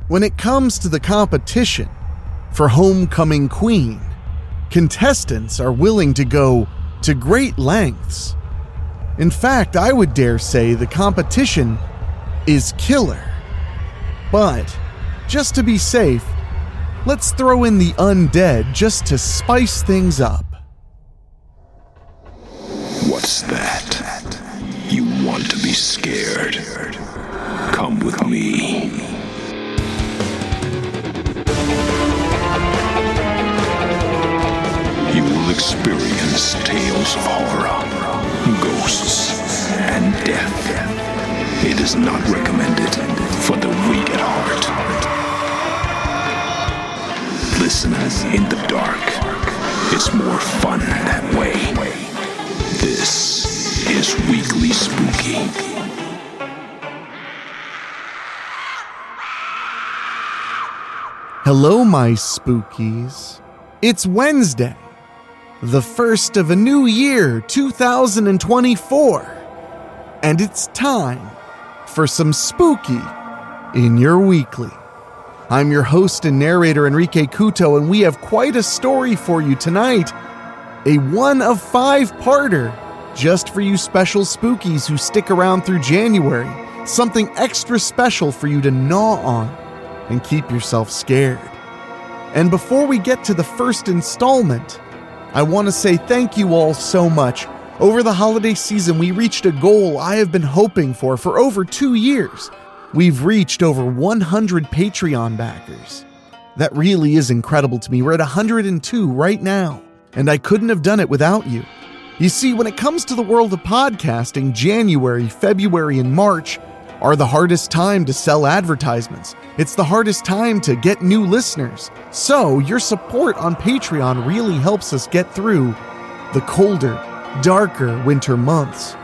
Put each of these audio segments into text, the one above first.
When it comes to the competition for homecoming queen, contestants are willing to go to great lengths. In fact, I would dare say the competition is killer. But, just to be safe, let's throw in the undead just to spice things up. What's that? You want to be scared? Come with me. You will experience tales of horror, ghosts, and death. It is not recommended for the weak at heart. Listen in the dark. It's more fun that way. This is Weekly Spooky. Hello, my spookies. It's Wednesday, the first of a new year, 2024. And it's time for some spooky in your weekly. I'm your host and narrator, Enrique Couto, and we have quite a story for you tonight. A 1 of 5-parter, just for you special spookies who stick around through January. Something extra special for you to gnaw on and keep yourself scared. And before we get to the first installment, I want to say thank you all so much. Over the holiday season, we reached a goal I have been hoping for over 2 years. We've reached over 100 Patreon backers. That really is incredible to me. We're at 102 right now, and I couldn't have done it without you. You see, when it comes to the world of podcasting, January, February, and March are the hardest time to sell advertisements. It's the hardest time to get new listeners. So your support on Patreon really helps us get through the colder, darker winter months.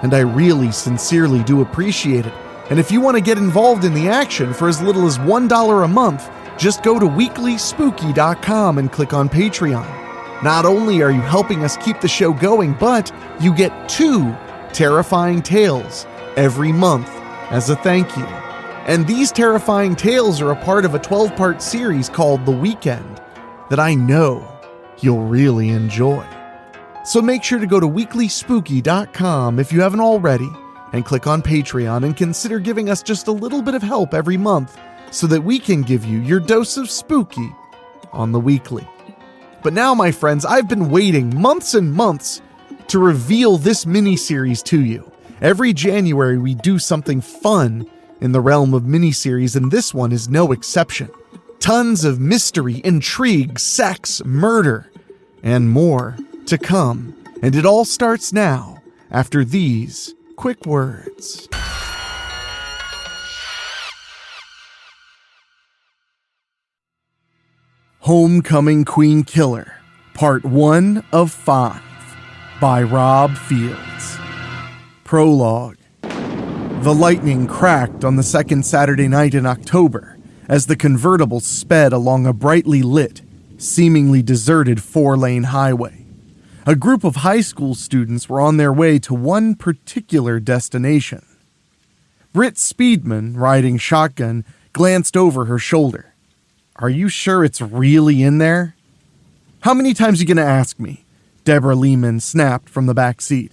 And I really sincerely do appreciate it. And if you want to get involved in the action for as little as $1 a month, just go to weeklyspooky.com and click on Patreon. Not only are you helping us keep the show going, but you get 2 terrifying tales every month as a thank you. And these terrifying tales are a part of a 12-part series called The Weekend that I know you'll really enjoy. So make sure to go to weeklyspooky.com if you haven't already and click on Patreon and consider giving us just a little bit of help every month so that we can give you your dose of spooky on the weekly. But now, my friends, I've been waiting months and months to reveal this mini-series to you. Every January, we do something fun in the realm of miniseries, and this one is no exception. Tons of mystery, intrigue, sex, murder, and more to come. And it all starts now, after these quick words. Homecoming Queen Killer, Part 1 of 5, by Rob Fields. Prologue. The lightning cracked on the second Saturday night in October as the convertible sped along a brightly lit, seemingly deserted 4-lane highway. A group of high school students were on their way to one particular destination. Britt Speedman, riding shotgun, glanced over her shoulder. "Are you sure it's really in there?" "How many times are you gonna ask me?" Deborah Lehman snapped from the back seat.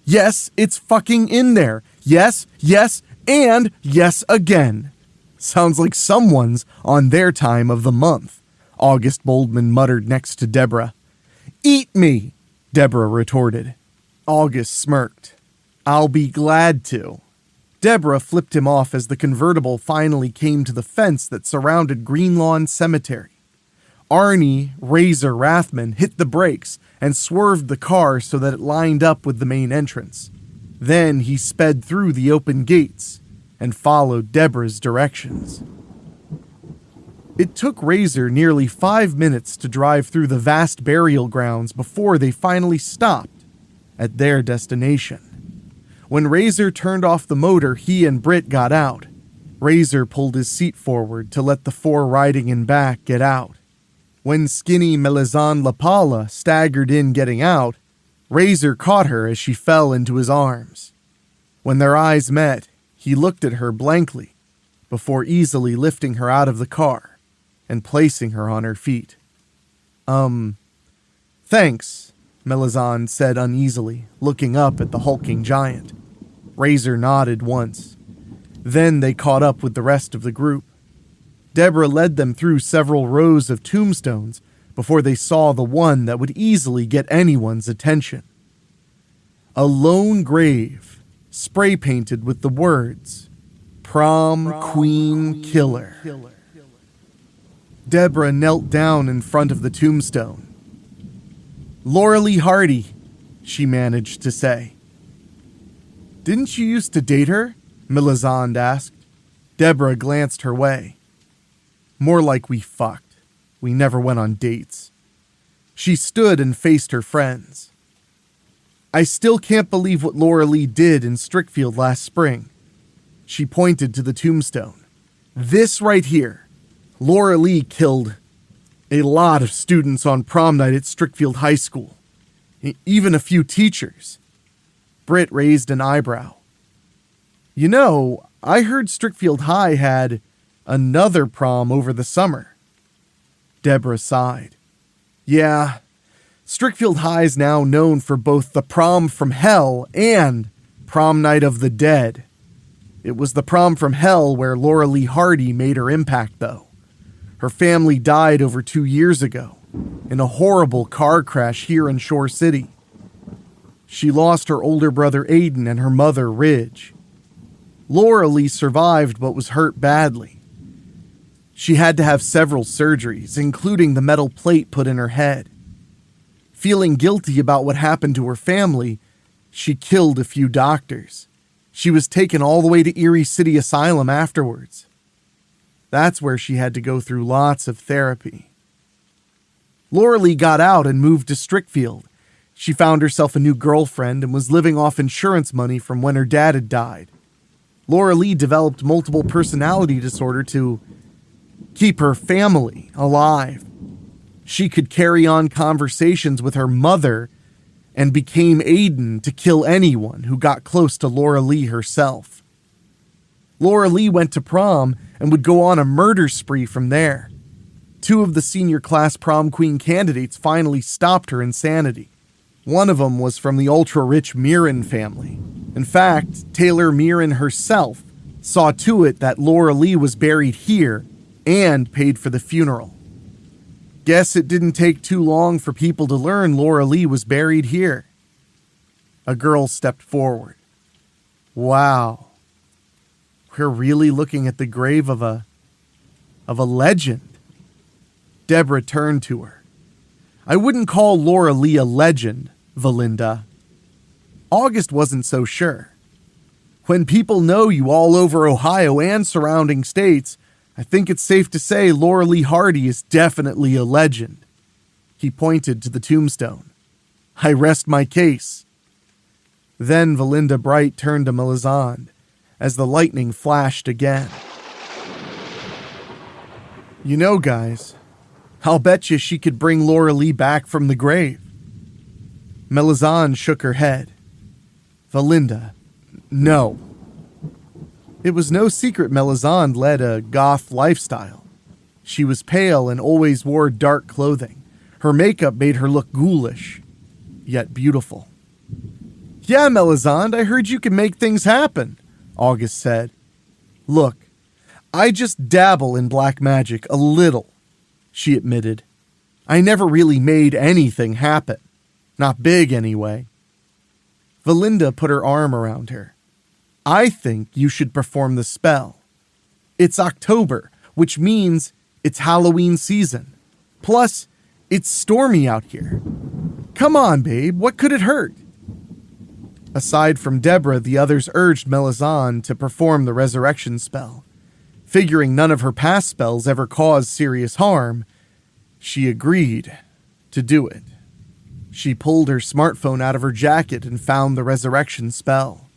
"Yes, it's fucking in there. Yes, yes, and yes again." "Sounds like someone's on their time of the month," August Boldman muttered next to Deborah. "Eat me," Deborah retorted. August smirked. "I'll be glad to." Deborah flipped him off as the convertible finally came to the fence that surrounded Greenlawn Cemetery. Arnie Razor Rathman hit the brakes and swerved the car so that it lined up with the main entrance. Then he sped through the open gates and followed Deborah's directions. It took Razor nearly 5 minutes to drive through the vast burial grounds before they finally stopped at their destination. When Razor turned off the motor, he and Britt got out. Razor pulled his seat forward to let the 4 riding in back get out. When skinny Melizan Lapala staggered in getting out, Razor caught her as she fell into his arms. When their eyes met, he looked at her blankly, before easily lifting her out of the car and placing her on her feet. Thanks, Melisande said uneasily, looking up at the hulking giant. Razor nodded once. Then they caught up with the rest of the group. Deborah led them through several rows of tombstones before they saw the one that would easily get anyone's attention. A lone grave, spray-painted with the words, Prom Queen Killer. Deborah knelt down in front of the tombstone. Loralee Hardy, she managed to say. Didn't you used to date her? Melisande asked. Deborah glanced her way. More like we fucked. We never went on dates. She stood and faced her friends. I still can't believe what Loralee did in Strickfield last spring. She pointed to the tombstone. This right here. Loralee killed a lot of students on prom night at Strickfield High School. Even a few teachers. Britt raised an eyebrow. You know, I heard Strickfield High had another prom over the summer. Deborah sighed. Yeah, Strickfield High is now known for both the prom from hell and prom night of the dead. It was the prom from hell where Loralee Hardy made her impact, though. Her family died over 2 years ago in a horrible car crash here in Shore City. She lost her older brother Aiden and her mother Ridge. Loralee survived but was hurt badly. She had to have several surgeries, including the metal plate put in her head. Feeling guilty about what happened to her family, she killed a few doctors. She was taken all the way to Erie City Asylum afterwards. That's where she had to go through lots of therapy. Loralee got out and moved to Strickfield. She found herself a new girlfriend and was living off insurance money from when her dad had died. Loralee developed multiple personality disorder to keep her family alive. She could carry on conversations with her mother and became Aiden to kill anyone who got close to Loralee herself. Loralee went to prom and would go on a murder spree from there. 2 of the senior class prom queen candidates finally stopped her insanity. One of them was from the ultra-rich Mirren family. In fact, Taylor Mirren herself saw to it that Loralee was buried here and paid for the funeral. Guess it didn't take too long for people to learn Loralee was buried here. A girl stepped forward. Wow. We're really looking at the grave of a legend. Deborah turned to her. I wouldn't call Loralee a legend, Valinda. August wasn't so sure. When people know you all over Ohio and surrounding states, I think it's safe to say Loralee Hardy is definitely a legend. He pointed to the tombstone. I rest my case. Then Valinda Bright turned to Melisande as the lightning flashed again. You know, guys, I'll bet you she could bring Loralee back from the grave. Melisande shook her head. Valinda, no. It was no secret Melisande led a goth lifestyle. She was pale and always wore dark clothing. Her makeup made her look ghoulish, yet beautiful. Yeah, Melisande, I heard you can make things happen, August said. Look, I just dabble in black magic a little, she admitted. I never really made anything happen. Not big, anyway. Valinda put her arm around her. I think you should perform the spell. It's October, which means it's Halloween season. Plus, it's stormy out here. Come on, babe, what could it hurt? Aside from Deborah, the others urged Melisande to perform the resurrection spell. Figuring none of her past spells ever caused serious harm, she agreed to do it. She pulled her smartphone out of her jacket and found the resurrection spell.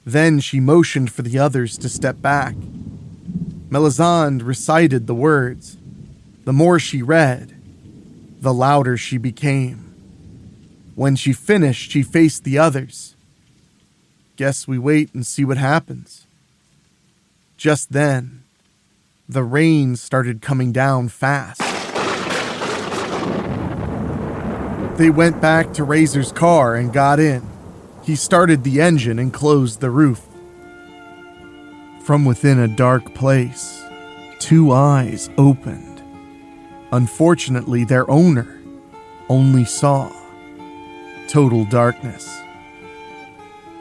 Then she motioned for the others to step back. Melisande recited the words. The more she read, the louder she became. When she finished, she faced the others. Guess we wait and see what happens. Just then, the rain started coming down fast. They went back to Razor's car and got in. He started the engine and closed the roof. From within a dark place, two eyes opened. Unfortunately, their owner only saw total darkness.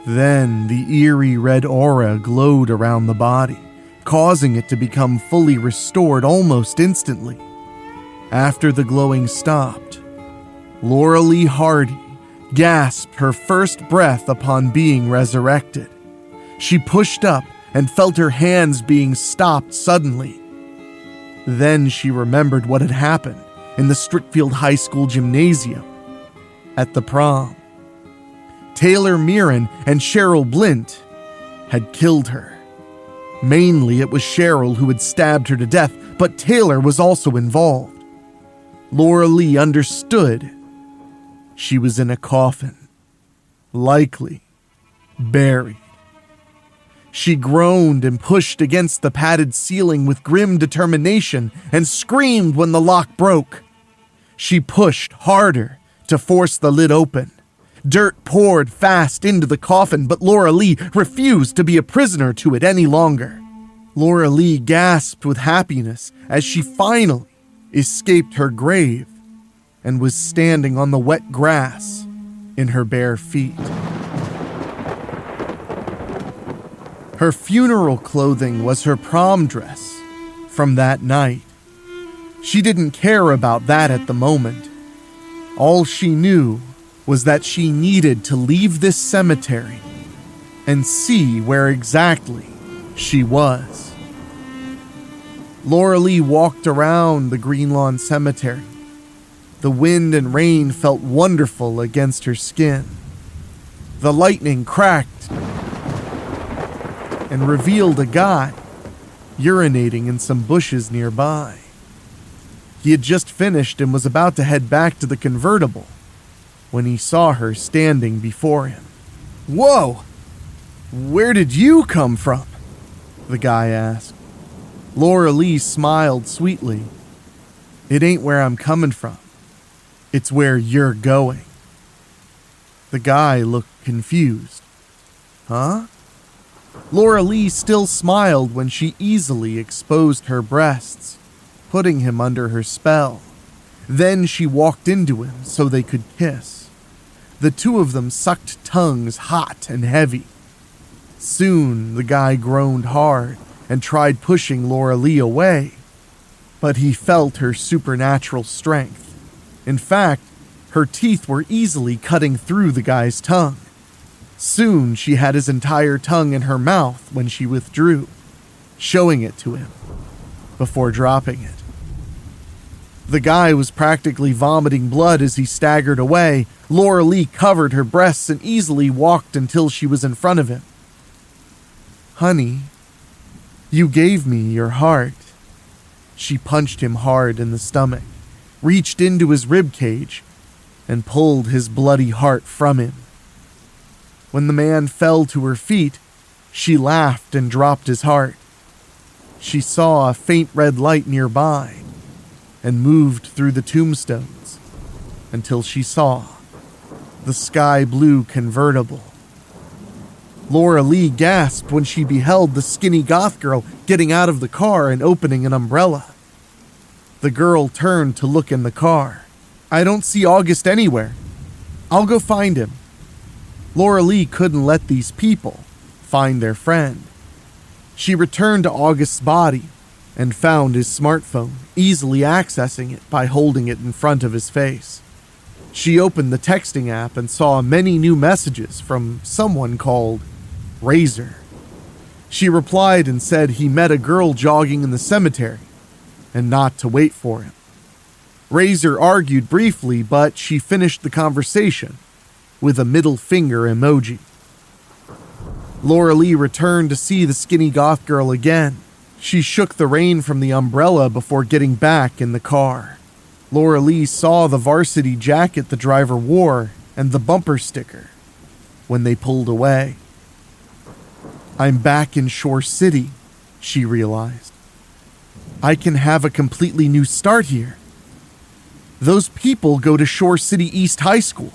Then the eerie red aura glowed around the body, causing it to become fully restored almost instantly. After the glowing stopped, Loralee Hardy gasped her first breath upon being resurrected. She pushed up and felt her hands being stopped suddenly. Then she remembered what had happened in the Strickfield High School gymnasium at the prom. Taylor Mirren and Cheryl Blint had killed her. Mainly it was Cheryl who had stabbed her to death, but Taylor was also involved. Loralee understood. She was in a coffin, likely buried. She groaned and pushed against the padded ceiling with grim determination and screamed when the lock broke. She pushed harder to force the lid open. Dirt poured fast into the coffin, but Loralee refused to be a prisoner to it any longer. Loralee gasped with happiness as she finally escaped her grave and was standing on the wet grass in her bare feet. Her funeral clothing was her prom dress from that night. She didn't care about that at the moment. All she knew was that she needed to leave this cemetery and see where exactly she was. Loralee walked around the Green Lawn Cemetery. The wind and rain felt wonderful against her skin. The lightning cracked and revealed a guy urinating in some bushes nearby. He had just finished and was about to head back to the convertible when he saw her standing before him. "Whoa! Where did you come from?" the guy asked. Loralee smiled sweetly. "It ain't where I'm coming from. It's where you're going." The guy looked confused. "Huh?" Loralee still smiled when she easily exposed her breasts, putting him under her spell. Then she walked into him so they could kiss. The two of them sucked tongues hot and heavy. Soon the guy groaned hard and tried pushing Loralee away, but he felt her supernatural strength. In fact, her teeth were easily cutting through the guy's tongue. Soon she had his entire tongue in her mouth when she withdrew, showing it to him before dropping it. The guy was practically vomiting blood as he staggered away. Loralee covered her breasts and easily walked until she was in front of him. "Honey, you gave me your heart." She punched him hard in the stomach, reached into his ribcage, and pulled his bloody heart from him. When the man fell to her feet, she laughed and dropped his heart. She saw a faint red light nearby and moved through the tombstones until she saw the sky blue convertible. Loralee gasped when she beheld the skinny goth girl getting out of the car and opening an umbrella. The girl turned to look in the car. "I don't see August anywhere. I'll go find him." Loralee couldn't let these people find their friend. She returned to August's body and found his smartphone, easily accessing it by holding it in front of his face. She opened the texting app and saw many new messages from someone called Razor. She replied and said he met a girl jogging in the cemetery and not to wait for him. Razor argued briefly, but she finished the conversation with a middle finger emoji. Loralee returned to see the skinny goth girl again. She shook the rain from the umbrella before getting back in the car. Loralee saw the varsity jacket the driver wore and the bumper sticker when they pulled away. "I'm back in Shore City," she realized. I can have a completely new start here. Those people go to Shore City East High School.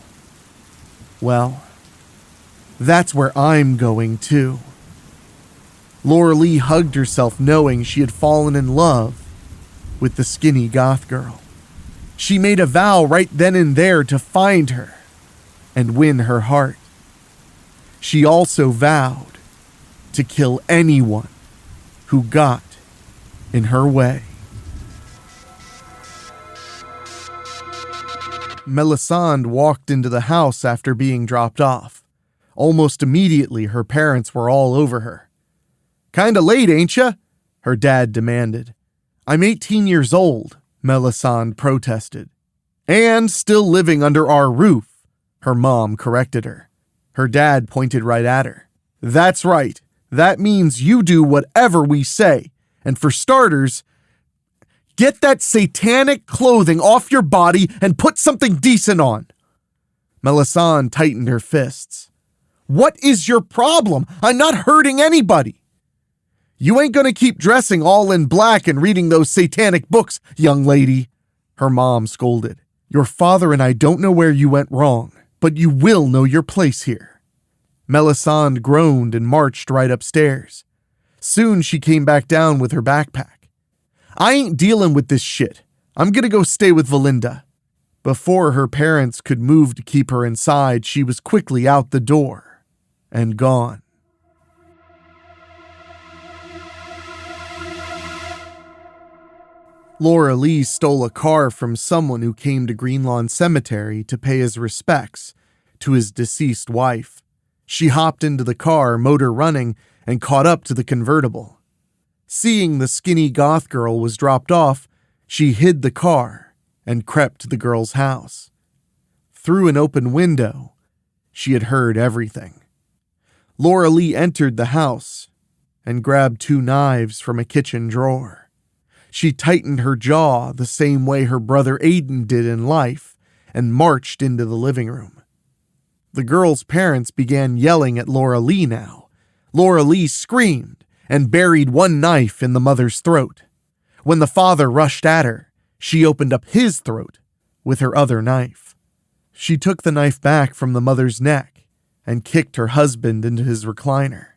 Well, that's where I'm going too. Loralee hugged herself knowing she had fallen in love with the skinny goth girl. She made a vow right then and there to find her and win her heart. She also vowed to kill anyone who got in her way. Melisande walked into the house after being dropped off. Almost immediately, her parents were all over her. "Kinda late, ain't ya?" her dad demanded. "I'm 18 years old," Melisande protested. "And still living under our roof," her mom corrected her. Her dad pointed right at her. "That's right. That means you do whatever we say. And for starters, get that satanic clothing off your body and put something decent on." Melisande tightened her fists. "What is your problem? I'm not hurting anybody." "You ain't gonna keep dressing all in black and reading those satanic books, young lady," her mom scolded. "Your father and I don't know where you went wrong, but you will know your place here." Melisande groaned and marched right upstairs. Soon she came back down with her backpack. "I ain't dealing with this shit. I'm gonna go stay with Valinda." Before her parents could move to keep her inside, she was quickly out the door and gone. Loralee stole a car from someone who came to Greenlawn Cemetery to pay his respects to his deceased wife. She hopped into the car, motor running, and caught up to the convertible. Seeing the skinny goth girl was dropped off, she hid the car and crept to the girl's house. Through an open window, she had heard everything. Loralee entered the house and grabbed 2 knives from a kitchen drawer. She tightened her jaw the same way her brother Aiden did in life and marched into the living room. The girl's parents began yelling at Loralee now. Loralee screamed and buried 1 knife in the mother's throat. When the father rushed at her, she opened up his throat with her other knife. She took the knife back from the mother's neck and kicked her husband into his recliner.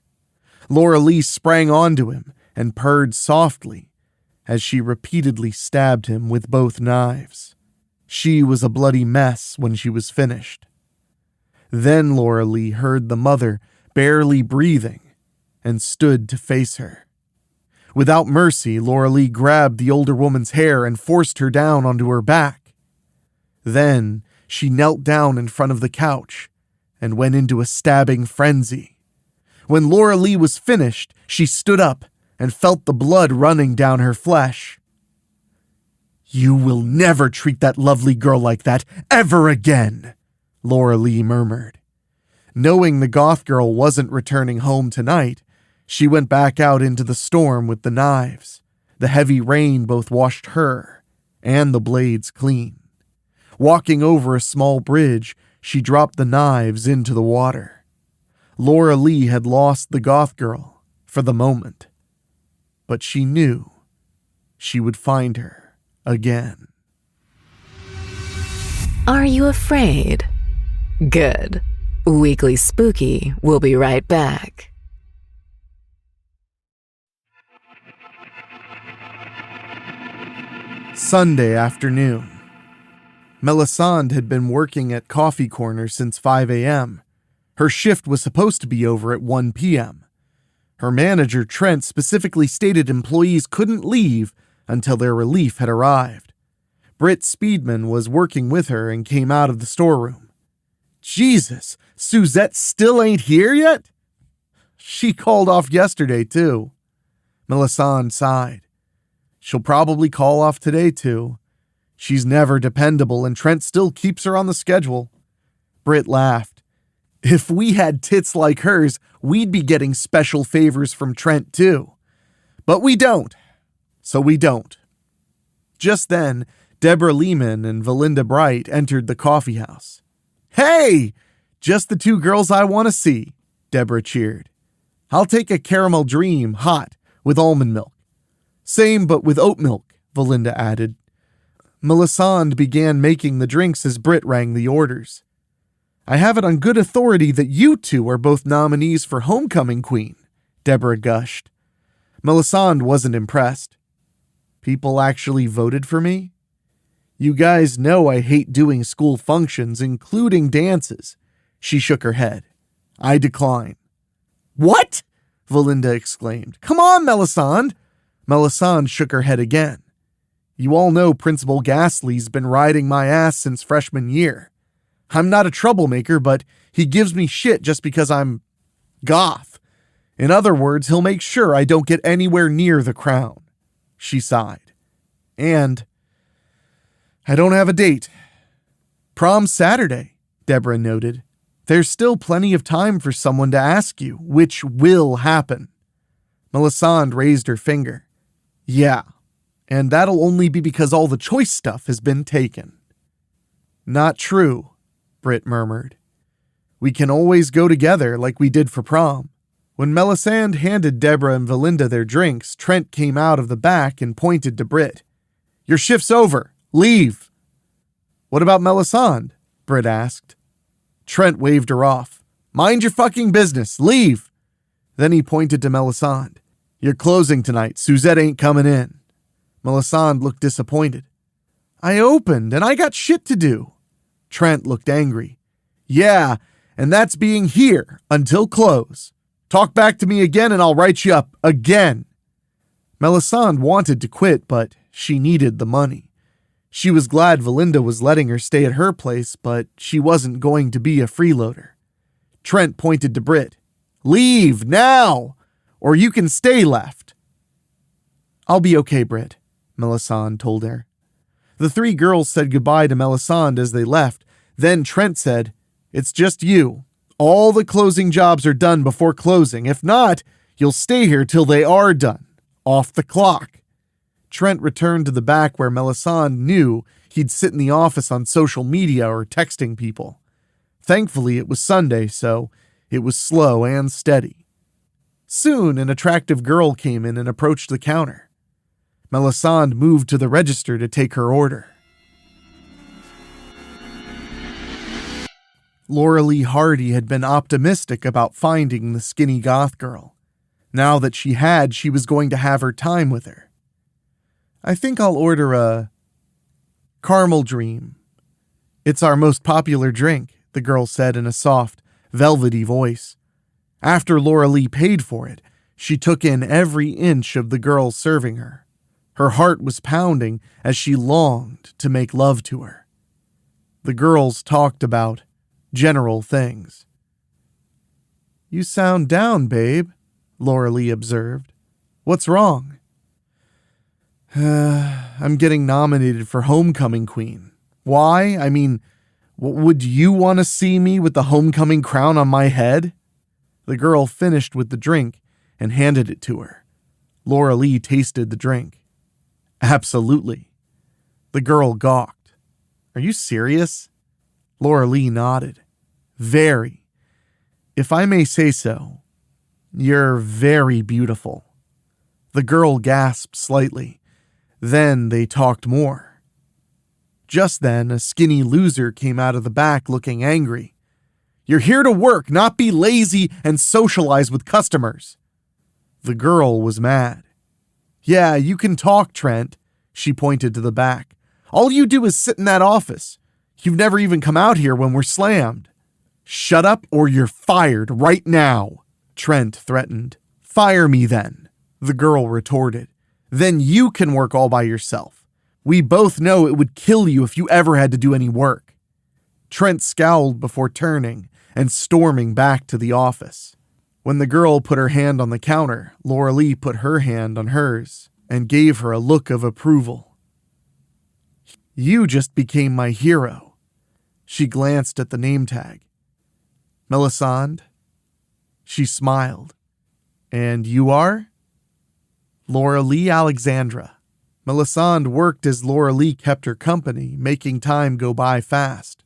Loralee sprang onto him and purred softly as she repeatedly stabbed him with both knives. She was a bloody mess when she was finished. Then Loralee heard the mother barely breathing and stood to face her. Without mercy, Loralee grabbed the older woman's hair and forced her down onto her back. Then she knelt down in front of the couch and went into a stabbing frenzy. When Loralee was finished, she stood up and felt the blood running down her flesh. "You will never treat that lovely girl like that ever again," Loralee murmured. Knowing the goth girl wasn't returning home tonight, she went back out into the storm with the knives. The heavy rain both washed her and the blades clean. Walking over a small bridge, she dropped the knives into the water. Loralee had lost the goth girl for the moment, but she knew she would find her again. Are you afraid? Good. Weekly Spooky will be right back. Sunday afternoon. Melisande had been working at Coffee Corner since 5 a.m. Her shift was supposed to be over at 1 p.m. Her manager, Trent, specifically stated employees couldn't leave until their relief had arrived. Britt Speedman was working with her and came out of the storeroom. "Jesus, Suzette still ain't here yet?" "She called off yesterday, too." Melisande sighed. "She'll probably call off today, too. She's never dependable, and Trent still keeps her on the schedule." Britt laughed. "If we had tits like hers, we'd be getting special favors from Trent, too. But we don't. So we don't." Just then, Deborah Lehman and Valinda Bright entered the coffee house. "Hey! Just the 2 girls I want to see," Deborah cheered. "I'll take a caramel dream, hot, with almond milk. Same, but with oat milk, Valinda added. Melisande began making the drinks as Britt rang the orders. I have it on good authority that you two are both nominees for Homecoming Queen, Deborah gushed. Melisande wasn't impressed. People actually voted for me? You guys know I hate doing school functions, including dances. She shook her head. I decline. What? Valinda exclaimed. Come on, Melisande. Melisande shook her head again. You all know Principal Ghastly's been riding my ass since freshman year. I'm not a troublemaker, but he gives me shit just because I'm goth. In other words, he'll make sure I don't get anywhere near the crown. She sighed. And I don't have a date. Prom's Saturday, Deborah noted. There's still plenty of time for someone to ask you, which will happen. Melisande raised her finger. Yeah, and that'll only be because all the choice stuff has been taken. Not true, Britt murmured. We can always go together like we did for prom. When Melisande handed Deborah and Valinda their drinks, Trent came out of the back and pointed to Britt. Your shift's over. Leave. What about Melisande? Britt asked. Trent waved her off. Mind your fucking business. Leave. Then he pointed to Melisande. You're closing tonight. Suzette ain't coming in. Melisande looked disappointed. I opened and I got shit to do. Trent looked angry. Yeah, and that's being here until close. Talk back to me again and I'll write you up again. Melisande wanted to quit, but she needed the money. She was glad Valinda was letting her stay at her place, but she wasn't going to be a freeloader. Trent pointed to Britt. Leave now, or you can stay left. I'll be okay, Britt, Melisande told her. The three girls said goodbye to Melisande as they left. Then Trent said, It's just you. All the closing jobs are done before closing. If not, you'll stay here till they are done. Off the clock. Trent returned to the back where Melisande knew he'd sit in the office on social media or texting people. Thankfully, it was Sunday, so it was slow and steady. Soon, an attractive girl came in and approached the counter. Melisande moved to the register to take her order. Loralee Hardy had been optimistic about finding the skinny goth girl. Now that she had, she was going to have her time with her. I think I'll order a caramel dream. It's our most popular drink, the girl said in a soft, velvety voice. After Loralee paid for it, she took in every inch of the girl serving her. Her heart was pounding as she longed to make love to her. The girls talked about general things. You sound down, babe, Loralee observed. What's wrong? I'm getting nominated for Homecoming Queen. Why? I mean, would you want to see me with the homecoming crown on my head? The girl finished with the drink and handed it to her. Loralee tasted the drink. Absolutely. The girl gawked. Are you serious? Loralee nodded. Very. If I may say so, you're very beautiful. The girl gasped slightly. Then they talked more. Just then, a skinny loser came out of the back looking angry. You're here to work, not be lazy and socialize with customers. The girl was mad. Yeah, you can talk, Trent. She pointed to the back. All you do is sit in that office. You've never even come out here when we're slammed. Shut up or you're fired right now, Trent threatened. Fire me then, the girl retorted. Then you can work all by yourself. We both know it would kill you if you ever had to do any work. Trent scowled before turning and storming back to the office. When the girl put her hand on the counter, Loralee put her hand on hers and gave her a look of approval. You just became my hero. She glanced at the name tag. Melisande? She smiled. And you are? Loralee Alexandra. Melisande worked as Loralee kept her company, making time go by fast.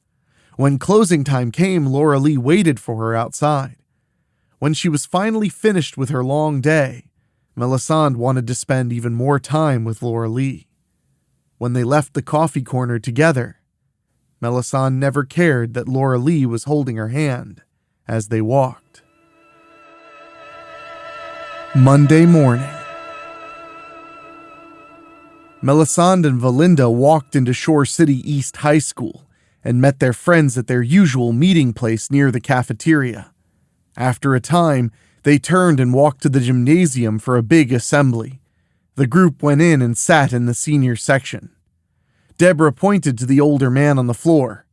When closing time came, Loralee waited for her outside. When she was finally finished with her long day, Melisande wanted to spend even more time with Loralee. When they left the coffee corner together, Melisande never cared that Loralee was holding her hand as they walked. Monday morning. Melisande and Valinda walked into Shore City East High School and met their friends at their usual meeting place near the cafeteria. After a time, they turned and walked to the gymnasium for a big assembly. The group went in and sat in the senior section. Deborah pointed to the older man on the floor.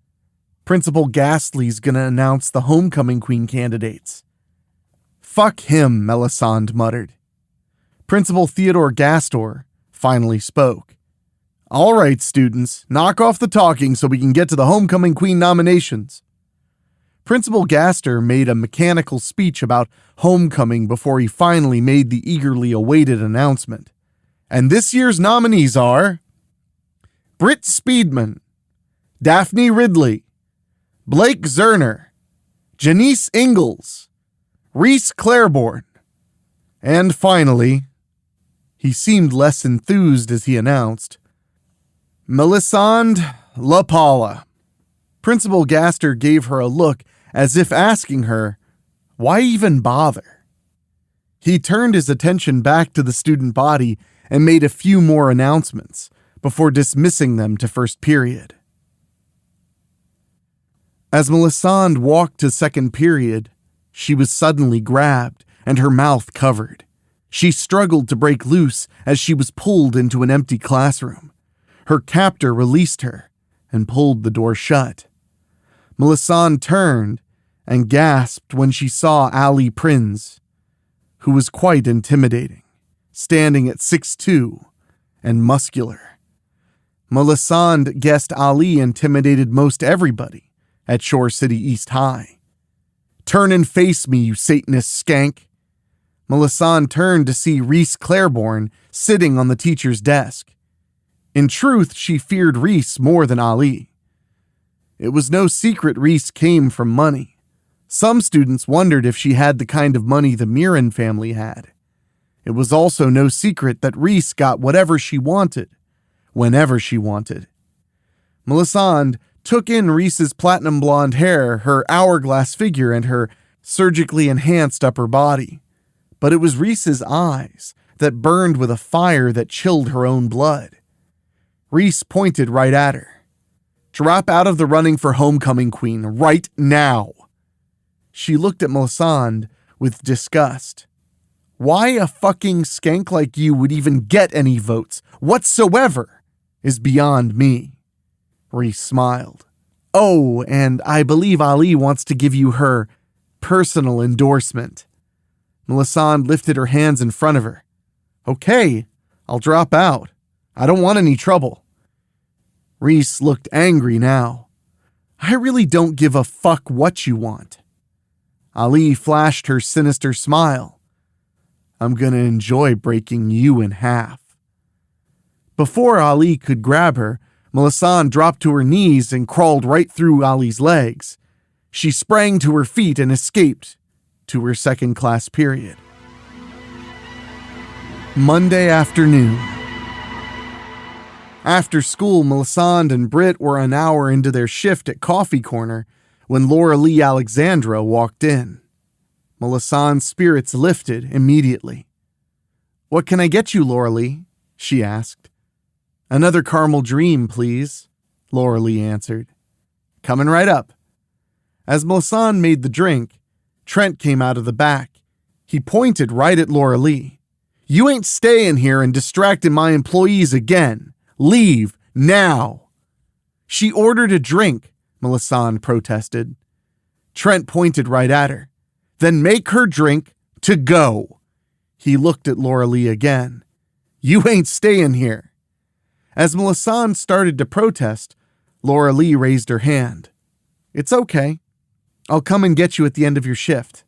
"Principal Ghastly's gonna announce the homecoming queen candidates." "Fuck him," Melisande muttered. Principal Theodore Gastor finally spoke. "All right, students, knock off the talking so we can get to the homecoming queen nominations." Principal Gaster made a mechanical speech about homecoming before he finally made the eagerly awaited announcement. "And this year's nominees are Britt Speedman, Daphne Ridley, Blake Zerner, Janice Ingalls, Reese Claiborne, and finally," he seemed less enthused as he announced, "Melisande LaPaula." Principal Gaster gave her a look as if asking her, why even bother? He turned his attention back to the student body and made a few more announcements before dismissing them to first period. As Melisande walked to second period, she was suddenly grabbed and her mouth covered. She struggled to break loose as she was pulled into an empty classroom. Her captor released her and pulled the door shut. Melisande turned and gasped when she saw Ali Prinz, who was quite intimidating, standing at 6'2" and muscular. Melisande guessed Ali intimidated most everybody at Shore City East High. "Turn and face me, you Satanist skank." Melisande turned to see Reese Claiborne sitting on the teacher's desk. In truth, she feared Reese more than Ali. It was no secret Reese came from money. Some students wondered if she had the kind of money the Mirren family had. It was also no secret that Reese got whatever she wanted, whenever she wanted. Melisande took in Reese's platinum blonde hair, her hourglass figure, and her surgically enhanced upper body. But it was Reese's eyes that burned with a fire that chilled her own blood. Reese pointed right at her. "Drop out of the running for homecoming queen right now." She looked at Melisande with disgust. "Why a fucking skank like you would even get any votes whatsoever is beyond me." Reese smiled. "Oh, and I believe Ali wants to give you her personal endorsement." Melisande lifted her hands in front of her. "Okay, I'll drop out. I don't want any trouble." Reese looked angry now. "I really don't give a fuck what you want." Ali flashed her sinister smile. "I'm gonna enjoy breaking you in half." Before Ali could grab her, Melisande dropped to her knees and crawled right through Ali's legs. She sprang to her feet and escaped to her second class period. Monday afternoon. After school, Melisande and Britt were an hour into their shift at Coffee Corner when Loralee Alexandra walked in. Melisandre's spirits lifted immediately. "What can I get you, Loralee?" she asked. "Another caramel dream, please," Loralee answered. "Coming right up." As Melisande made the drink, Trent came out of the back. He pointed right at Loralee. "You ain't staying here and distracting my employees again. Leave, now." "She ordered a drink," Melisande protested. Trent pointed right at her. "Then make her drink to go." He looked at Loralee again. "You ain't staying here." As Melisande started to protest, Loralee raised her hand. "It's okay. I'll come and get you at the end of your shift."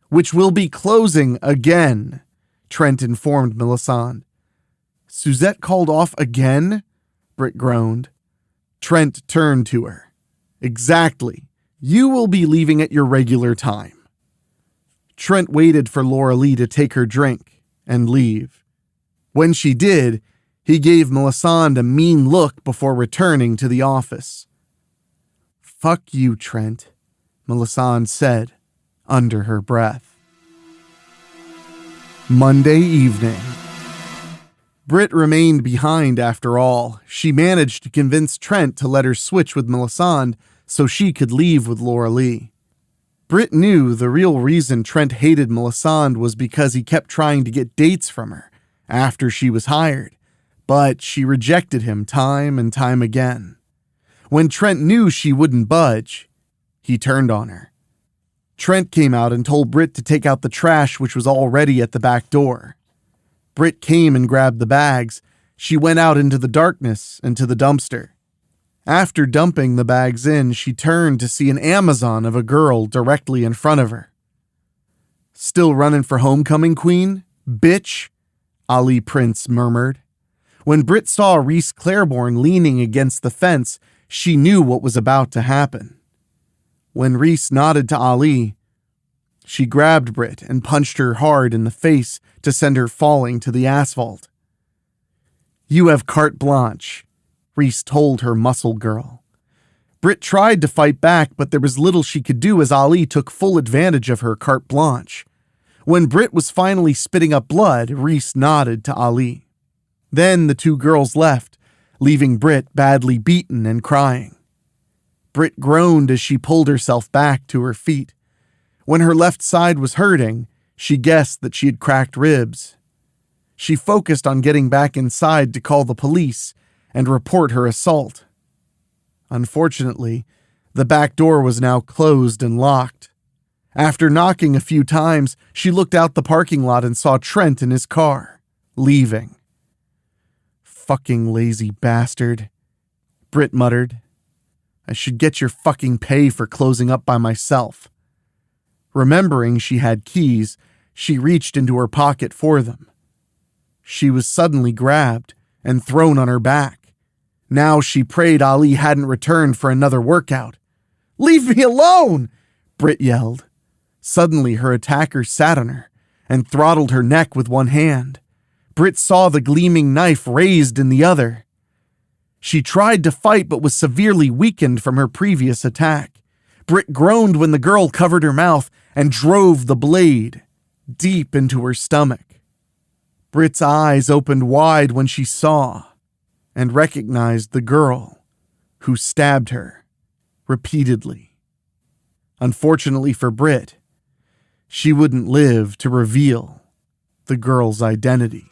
"Which will be closing again," Trent informed Melisande. "Suzette called off again?" Britt groaned. Trent turned to her. "Exactly. You will be leaving at your regular time." Trent waited for Loralee to take her drink and leave. When she did, he gave Melisande a mean look before returning to the office. "Fuck you, Trent," Melisande said under her breath. Monday evening. Britt remained behind after all. She managed to convince Trent to let her switch with Melisande so she could leave with Loralee. Britt knew the real reason Trent hated Melisande was because he kept trying to get dates from her after she was hired, but she rejected him time and time again. When Trent knew she wouldn't budge, he turned on her. Trent came out and told Britt to take out the trash, which was already at the back door. Britt came and grabbed the bags. She went out into the darkness and to the dumpster. After dumping the bags in, she turned to see an Amazon of a girl directly in front of her. "Still running for homecoming queen, bitch?" Ali Prince murmured. When Britt saw Rhys Claiborne leaning against the fence, she knew what was about to happen. When Rhys nodded to Ali, she grabbed Britt and punched her hard in the face to send her falling to the asphalt. "You have carte blanche," Rhys told her muscle girl. Britt tried to fight back, but there was little she could do as Ali took full advantage of her carte blanche. When Britt was finally spitting up blood, Rhys nodded to Ali. Then the two girls left, leaving Britt badly beaten and crying. Britt groaned as she pulled herself back to her feet. When her left side was hurting, she guessed that she had cracked ribs. She focused on getting back inside to call the police and report her assault. Unfortunately, the back door was now closed and locked. After knocking a few times, she looked out the parking lot and saw Trent in his car, leaving. "Fucking lazy bastard," Britt muttered. "I should get your fucking pay for closing up by myself." Remembering she had keys, she reached into her pocket for them. She was suddenly grabbed and thrown on her back. Now she prayed Ali hadn't returned for another workout. "Leave me alone!" Britt yelled. Suddenly her attacker sat on her and throttled her neck with one hand. Britt saw the gleaming knife raised in the other. She tried to fight but was severely weakened from her previous attack. Britt groaned when the girl covered her mouth and drove the blade deep into her stomach. Britt's eyes opened wide when she saw and recognized the girl who stabbed her repeatedly. Unfortunately for Britt, she wouldn't live to reveal the girl's identity.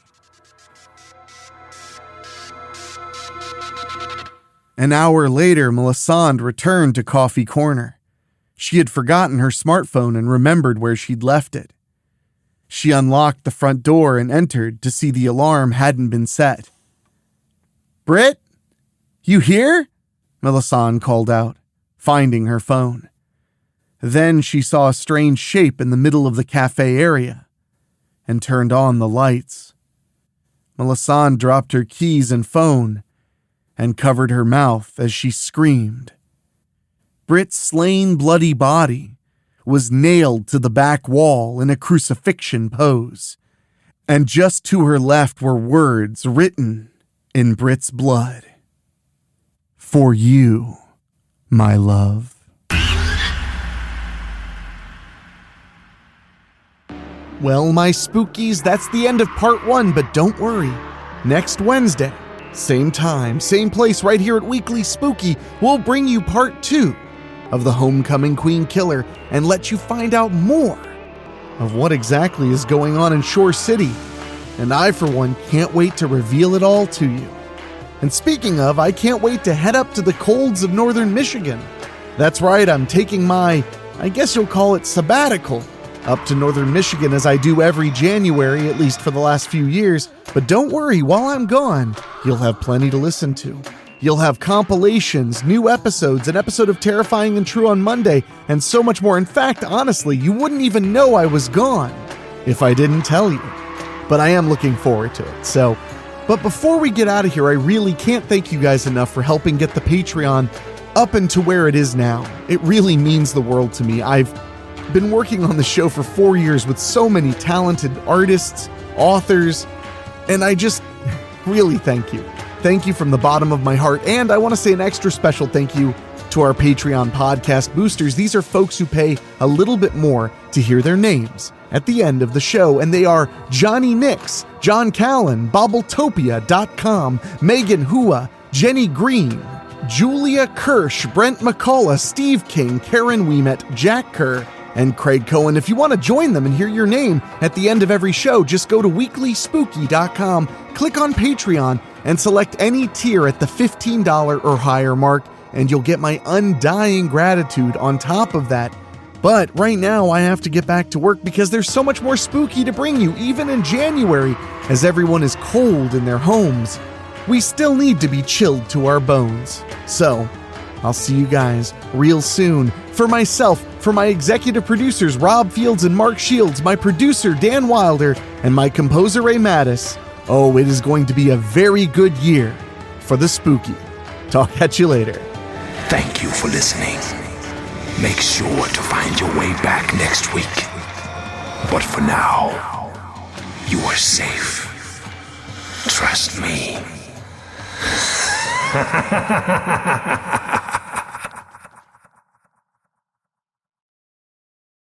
An hour later, Melisande returned to Coffee Corner. She had forgotten her smartphone and remembered where she'd left it. She unlocked the front door and entered to see the alarm hadn't been set. "Britt? You here?" Melisande called out, finding her phone. Then she saw a strange shape in the middle of the cafe area and turned on the lights. Melisande dropped her keys and phone and covered her mouth as she screamed. Britt's slain bloody body was nailed to the back wall in a crucifixion pose, and just to her left were words written in Britt's blood. "For you, my love." Well, my spookies, that's the end of part 1, but don't worry. Next Wednesday, same time, same place right here at Weekly Spooky, we'll bring you part 2 of the Homecoming Queen Killer and let you find out more of what exactly is going on in Shore City. And I, for one, can't wait to reveal it all to you. And speaking of, I can't wait to head up to the colds of northern Michigan. That's right, I'm taking my, I guess you'll call it sabbatical, up to northern Michigan as I do every January, at least for the last few years. But don't worry, while I'm gone, you'll have plenty to listen to. You'll have compilations, new episodes, an episode of Terrifying and True on Monday, and so much more. In fact, honestly, you wouldn't even know I was gone if I didn't tell you. But I am looking forward to it. But before we get out of here, I really can't thank you guys enough for helping get the Patreon up and to where it is now. It really means the world to me. I've been working on the show for 4 years with so many talented artists, authors, and I just really thank you. Thank you from the bottom of my heart, and I want to say an extra special thank you to our Patreon podcast boosters. These are folks who pay a little bit more to hear their names at the end of the show, and they are Johnny Nix, John Callan, Bobbletopia.com, Megan Hua, Jenny Green, Julia Kirsch, Brent McCullough, Steve King, Karen Weemet, Jack Kerr, and Craig Cohen. If you want to join them and hear your name at the end of every show, just go to weeklyspooky.com, click on Patreon, and select any tier at the $15 or higher mark, and you'll get my undying gratitude on top of that. But right now, I have to get back to work because there's so much more spooky to bring you, even in January, as everyone is cold in their homes. We still need to be chilled to our bones. So, I'll see you guys real soon. For myself, for my executive producers Rob Fields and Mark Shields, my producer Dan Wilder, and my composer Ray Mattis, oh, it is going to be a very good year for the spooky. Talk at you later. Thank you for listening. Make sure to find your way back next week. But for now, you are safe. Trust me.